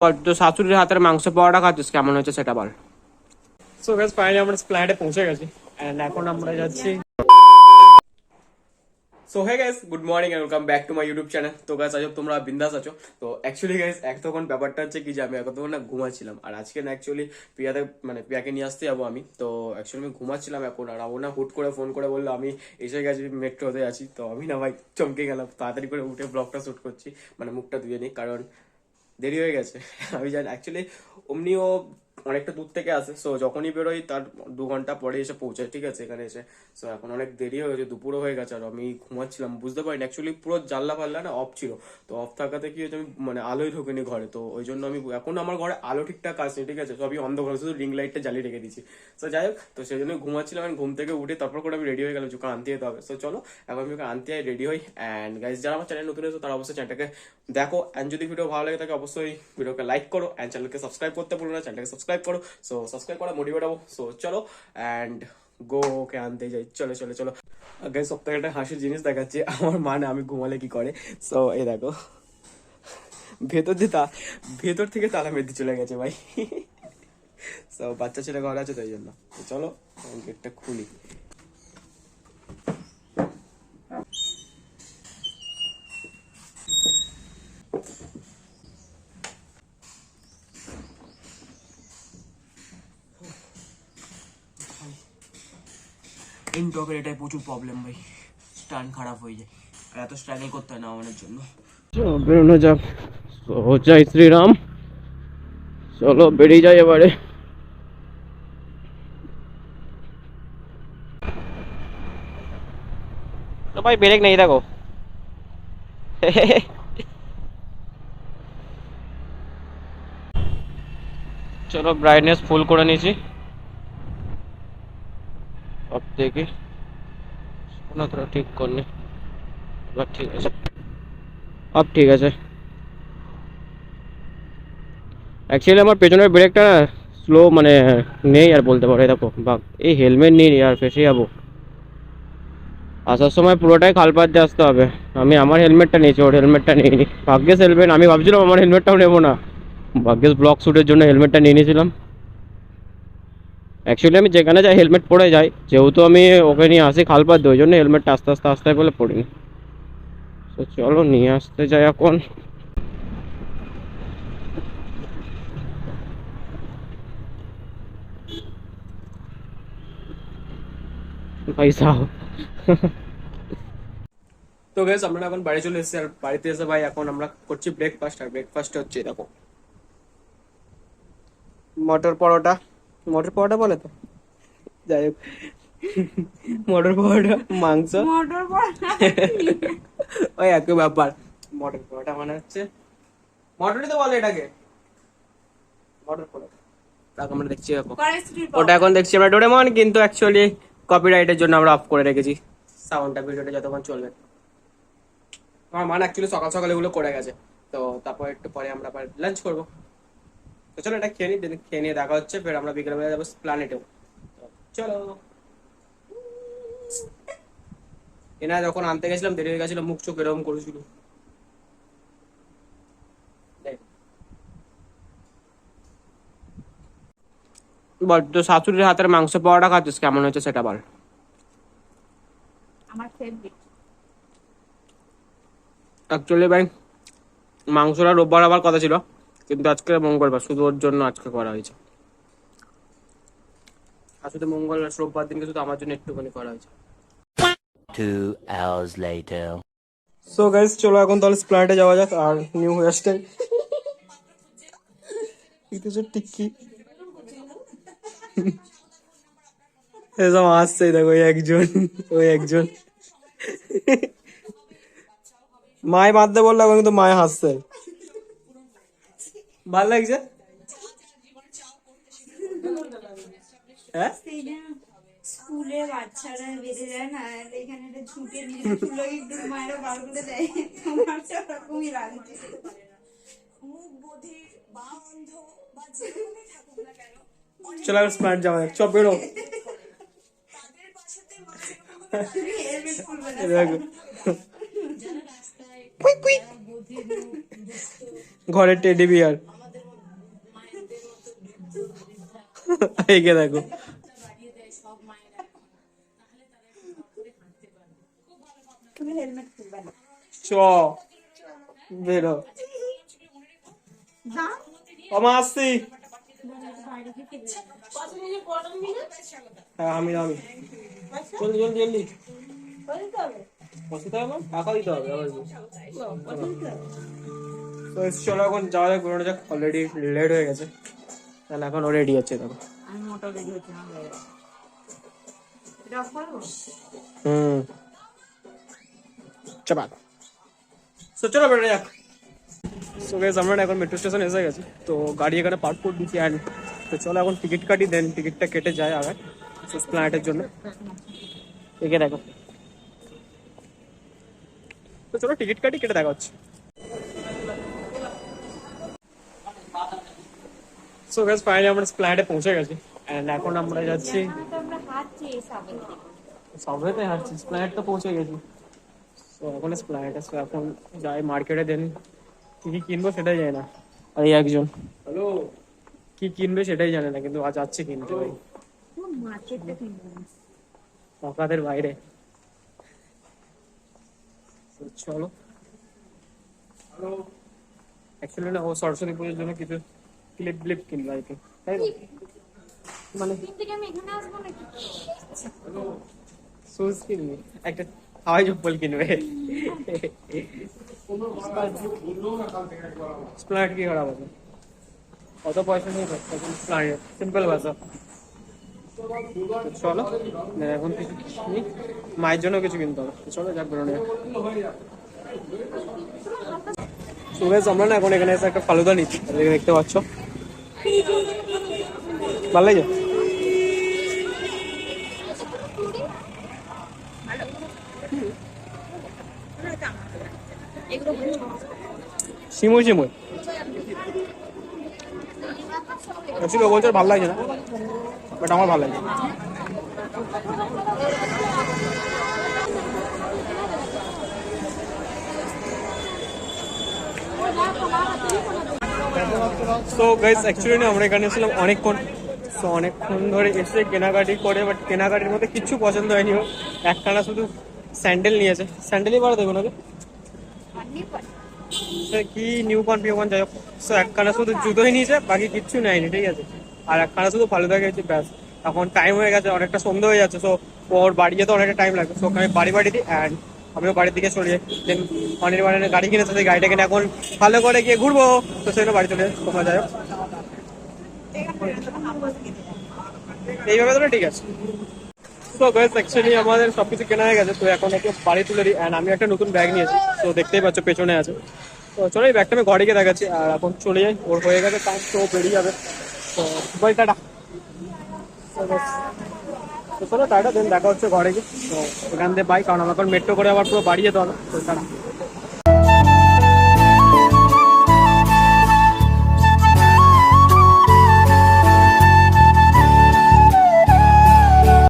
তো শাশুড়ির হাতের মাংস পাওয়াটা খাচ্ছিস, কেমন হয়েছে সেটা বল। সো গাইস ফাইনালি আমরা প্ল্যানেটে পৌঁছে গেছি এন্ড এখন আমরা যাচ্ছি। So hey guys, good morning and welcome back to my YouTube channel. তো গাইস আজ তোমরা বিন্দাস আছো। তো অ্যাকচুয়ালি গাইস এতক্ষণ ব্যাপারটা হচ্ছে কি যে আমি এতক্ষণ না ঘুমাচ্ছিলাম, আর আজকে না অ্যাকচুয়ালি প্রিয়াকে নিয়ে আসতে যাবো আমি। তো অ্যাকচুয়ালি আমি ঘুমাচ্ছিলাম এখন, আর ও না হুট করে ফোন করে বললো আমি এসে গেছি, মেট্রোতে আছি। তো আমি না ভাই চমকে গেলাম, তাড়াতাড়ি করে উঠে ব্লগটা শুট করছি, মানে মুখটা ধুয়ে নিই, কারণ দেরি হয়ে গেছে। আমি জানি অ্যাকচুয়ালি অমনিও অনেকটা দূর থেকে আসে, সো যখনই বেরোই তার 2 ঘন্টা পরে এসে পৌঁছায়, ঠিক আছে, এখানে এসে। সো এখন অনেক দেরি হয়ে গেছে, দুপুরও হয়ে গেছে, আর আমি ঘুমাচ্ছিলাম, বুঝতে পারিনি অ্যাকচুয়ালি পুরো জানলা ফাল্লা না অফ ছিল। তো অফ থাকাতে কি হয়েছে, আমি মানে আলোই ঢোকেনি ঘরে, তো ওই জন্য আমি এখন আমার ঘরে আলো ঠিকঠাক আসছে, ঠিক আছে, সবই অন্ধকার, শুধু রিং লাইটটা জ্বালিয়ে রেখে দিয়েছি। সো যাই হোক, তো সেই জন্য ঘুমাচ্ছিলাম, আমি ঘুম থেকে উঠে তারপর করে আমি রেডি হয়ে গেলাম, ওকে আনতে যেতে হবে। সো চলো এখন আমি ওকে আনতে যাই, রেডি হই। অ্যান্ড গাইজ যারা আমার চ্যানেল নতুন এসেছো তারা অবশ্যই চ্যানেলটাকে দেখো, অ্যান্ড যদি ভিডিও ভালো লাগে থাকে অবশ্যই ভিডিওকে লাইক করো, অ্যান্ড চ্যানেলকে সাবস্ক্রাইব করতে ভুলো না, চ্যানেলকে সাবস্ক্রাইব করো। সো সাবস্ক্রাইব করা মোটিভেট হবো। সো চলো অ্যান্ড গো, ওকে আনতে যাই, চলো চলো চলো। গাইজ সব থেকে একটা হাসির জিনিস দেখাচ্ছি, আমার মা না আমি ঘুমালে কি করে। সো এই দেখো, ভেতর দিয়ে ভেতর থেকে তালা মেরে চলে গেছে ভাই। সো বাচ্চা ছেলে ঘরে আছে, তাই জন্য। তো চলো গেটটা খুলি। ইনটকের এটাই প্রচুর প্রবলেম ভাই, স্ট্যান্ড খারাপ হয়ে যায়, আর এত স্ট্রাগল করতে হয় না আমাদের জন্য। বেরোনো যাক, জয় শ্রীরাম। চলো বেরিয়ে যাই এবারে। তো ভাই ব্রেক নেই দেখো। চলো ব্রাইটনেস ফুল করে নিয়েছি, সব থেকে তোরা ঠিক করনি, এবার ঠিক আছে, সব ঠিক আছে। অ্যাকচুয়ালি আমার পেছনের ব্রেকটা স্লো, মানে নেই আর বলতে পারো। দেখো বা এই হেলমেট নিয়ে আর ফেসে যাবো, আসার সময় পুরোটাই খালপাত দিয়ে আসতে হবে। আমি আমার হেলমেটটা নিয়েছি, ওর হেলমেটটা নিইনি। ভাগ্যেস হেলমেট, আমি ভাবছিলাম আমার হেলমেটটাও নেবো না, ভাগ্যেস ব্লক শ্যুটের জন্য হেলমেটটা নিয়ে নিয়েছিলাম। অ্যাকচুয়ালি আমি যেখানে যাই হেলমেট পরে যাই, যেহেতু আমি ওকে নিয়ে আসি খালপাত দিয়ে, ওই জন্য হেলমেটটা আস্তে আস্তে আস্তে বলে পড়িনি। তো চলো নিয়ে আসতে যাই এখন। ভাই সাহেব। তো গেস আমরা এখন বাড়ি চলে এসেছি, আর বাড়িতে এসে ভাই এখন আমরা করছি ব্রেকফাস্ট। আর ব্রেকফাস্ট হচ্ছে দেখো মটর পরোটা, মটর পরোটা বলে তো, যাই হোক, মটর পরোটা মাংস, ওই একই ব্যাপার। মটর পরোটা মানে হচ্ছে মটরই তো বলে এটাকে, মটর পরোটা। তাকে আমরা দেখছি দেখো, ওটা এখন দেখছি আমরা ডোরেমন, কিন্তু অ্যাকচুয়ালি কপিরাইটের জন্য আমরা অফ করে রেখেছি সাউন্ডটা, ভিডিওটা যতক্ষণ চলবে। আমার মা অ্যাকচুয়ালি সকাল সকাল এগুলো করে গেছে, তো তারপর একটু পরে আমরা আবার লাঞ্চ করবো। তো চলো এটা খেয়ে নিই, খেয়ে নিয়ে দেখা হচ্ছে, ফের আমরা বিকেলবেলা যাবো প্ল্যানেটেও। চলো। এনা যখন আনতে গেছিলাম দেরি হয়ে গেছিল, মুখ চোখ এরকম করেছিল। বল, তো শাশুড়ির হাতের মাংস পাওয়াটা খাচ্ছিস, কেমন হয়েছে সেটা বল। আমার ফেভারিট। অ্যাকচুয়ালি ভাই মাংসটা রোববার আবার কথা ছিল, কিন্তু আজকে মঙ্গলবার, শুধু ওর জন্য আজকে করা হয়েছে। আর শুধু মঙ্গলবার রোববার দিনকে শুধু আমার জন্য একটুখানি করা হয়েছে। 2 hours later. সো গাইস চলো এখন তাহলে স্প্ল্যানেটে যাওয়া যাক। আর নিউ হেয়ারস্টাইল, কিছু টিক্কি, এসব আসছে দেখো, ওই একজন, ওই একজন মায় বাঁধতে বললো, এখন কিন্তু মায় হাসছে। ভাল লাগছে, হ্যাঁ স্কুলে বাচ্চারা বেঁধে যায় না, এখানে একটা ছুটে নিয়ে ফুলো একটু মায়েরা বার করে দেয়, তোমার ওরকমই লাগছে। চলো এখন স্প্ল্যানেট যাওয়া যাক, চপ বেরো। দেখো ঘরের টেডি বিয়ার। একে দেখো। তুমি হেলমেট খুলবে না। চ বেরো। না আমা আসছি। বাইরে থেকে হ্যাঁ আমি জলদি জলদি জলদি বসতে হবে, টাকা দিতে হবে আবার। তো চলো এখন যাওয়া যাক, বেরোনো যাক, অলরেডি লেট হয়ে গেছে। তাহলে এখন ও রেডি হচ্ছে দেখো। আমি মোটা রেডি হচ্ছি না। এটা অফ করবো? চাপা। তো চলো বেরোনো যাক। সো গাইস আমরা এখন মেট্রো স্টেশন এসে গেছি, তো গাড়ি এখানে পার্ক করে দিচ্ছি। অ্যান্ড তো চলো এখন টিকিট কাটি, দেন টিকিটটা কেটে যায় আগে প্ল্যানেটের জন্য। একে দেখো। তো চলো টিকিট কাটি, কেটে দেখা হচ্ছে। সো গাইস ফাইনালি আমরা প্ল্যানেটে পৌঁছে গেছি। এন্ড এখন আমরা যাচ্ছি আমরা হাঁটছি সামনে। সাবওয়েতে, হাঁটছি, প্ল্যানেট তো পৌঁছে গেছি। তো এখন প্ল্যানেটে এখন যাই মার্কেটে, দেন কি কি কিনবো সেটাই জানি না। আর এই একজন হ্যালো কি কিনবে সেটাই জানে না, কিন্তু আজ যাচ্ছে কিনতে ভাই, মার্কেটটা কিনবো। অকাদের বাইরে। তো চলো। অ্যাকচুয়ালি না ও সরস্বতী পুজোর জন্য কিছু ক্লিপ ক্লিপ কিনবে আর কি, তাই না? মানে থেকে আমি এখানে আসবো নাকি? শুজ কিনবে, একটা হাওয়াই চপ্পল কিনবে। স্প্লাইট কি খারাপ আছে? অত পয়সা নেই স্প্লাইট, সিম্পল ভাষা। চলো এখন কিছু নিই, মায়ের জন্য কিছু কিনতে হবে। চলো যাক বেরোনো যাক। সুরেশ আমরা না এখন এখানে এসে একটা ফালুদা নিচ্ছি, দেখতে পাচ্ছ, ভালো লাগে। সিমুই সিমুই অ্যাকচুয়ালি ও বলছে ভালো লাগছে না, বাট আমার ভালো লাগছে। সো গাইস অ্যাকচুয়ালি না আমরা এখানে ছিলাম অনেকক্ষণ। সো অনেকক্ষণ ধরে এসে কেনাকাটি করে, বাট কেনাকাটির মধ্যে কিচ্ছু পছন্দ হয়নি। ও একখানা শুধু স্যান্ডেল নিয়েছে, স্যান্ডেলই ভালো দেবো নাকি কি নিউ কন পিউ কন যাই হোক। সো একখানা শুধু জুতোই নিয়েছে, বাকি কিচ্ছু নেয়নি, ঠিক আছে। আর একখানা শুধু ফালুদা খেয়েছি, ব্যাস। এখন টাইম হয়ে গেছে, অনেকটা সন্ধ্যা হয়ে যাচ্ছে। সো ওর বাড়ি যেতে অনেকটা টাইম লাগবে। সো আমি বাড়ি দিই, অ্যান্ড আমিও বাড়ির দিকে চলে যাই। দেন অনির্বাণের গাড়ি কিনেছে, সেই গাড়িটা কিনে এখন ভালো করে গিয়ে ঘুরবো। তো সেটা বাড়ি চলে যাই, তোমরা যাই হোক এইভাবে, তো ঠিক আছে। তো গাইস অ্যাকচুয়ালি আমাদের সবকিছু কেনা হয়ে গেছে, তো এখন একটু বাড়ি তুলে দিই। অ্যান্ড আমি একটা নতুন ব্যাগ নিয়েছি, তো দেখতেই পাচ্ছ পেছনে আছে। তো চলো এই ব্যাগটা আমি ঘরে গিয়ে দেখাচ্ছি। আর এখন চলে যাই, ওর হয়ে গেছে কাজ, তো বেরিয়ে যাবে। তো বাই টাটা। তো চলো টাটা, দেন দেখা হচ্ছে ঘরে গিয়ে। তো এখান থেকে বাই, কারণ আমার এখন মেট্রো করে আবার পুরো বাড়ি যেতে হবে। তো টাটা।